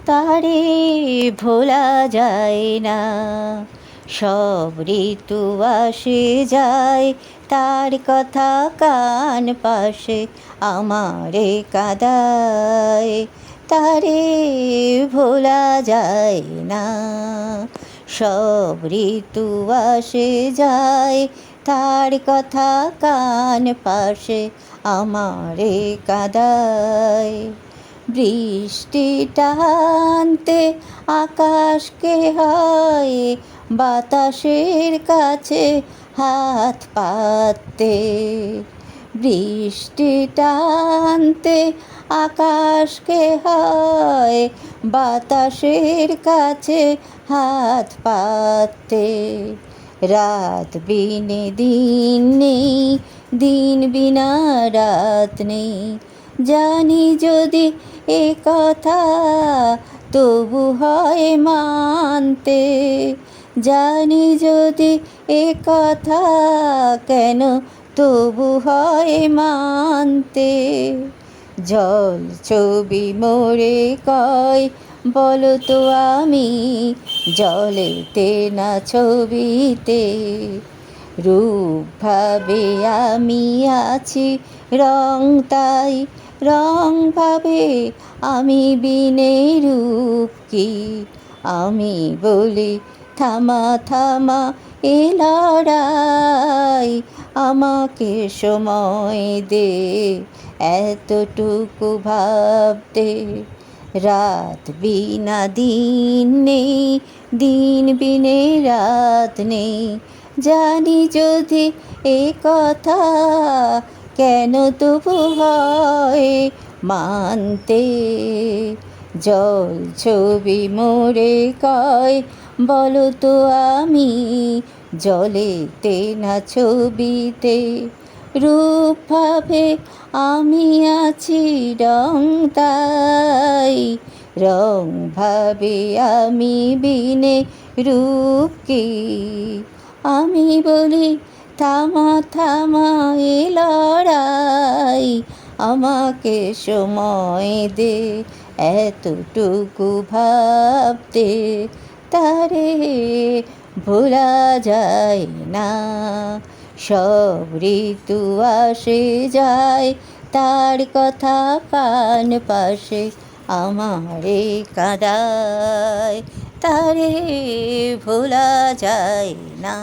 তারে ভোলা যায় না। সব ঋতু আসে যায়, তার কথা কান পাশে আমারে কাঁদায়। তারে ভোলা যায় না। সব ঋতু আসে যায়, তার কথা কান পাশে আমারে কাঁদায়। বৃষ্টি টানতে আকাশকে হয় বাতাসের কাছে হাত পাততে। বৃষ্টি টানতে আকাশকে হয় বাতাসের কাছে হাত পাততে। রাত বিনে দিন নেই, দিন বিনা রাত নেই, জানি যদি এ কথা তবু হয় মানতে। জানি যদি এ কথা কেন তবু হয় মানতে। জল ছবি মোরে কয় বলো তো আমি জলেতে না ছবিতে। রূপ ভাবে আমি আছি রং তাই, রং ভাবে আমি বিনে রূপ কি। আমি বলি থামা থামা এ লড়াই, আমাকে সময় দে এতটুকু ভাবতে। রাত বিনা দিন নেই, দিন বিনে রাত নেই, জানি যদি এ কথা কেন তবু হয় মানতে। জল ছবি মোরে কয় বলো তো আমি জলেতে না ছবিতে। রূপ ভাবে আমি আছি রং তাই, রং ভাবে আমি বিনে রূপ কি। আমি বলি থামা থামা এ লড়াই, আমাকে সময় দে এতটুকু ভাবতে। তারে ভোলা যায় না। সব ঋতু আসে যায়, তার কথা কান পাশে আমারে কাঁদায়। তারে ভোলা যায় না।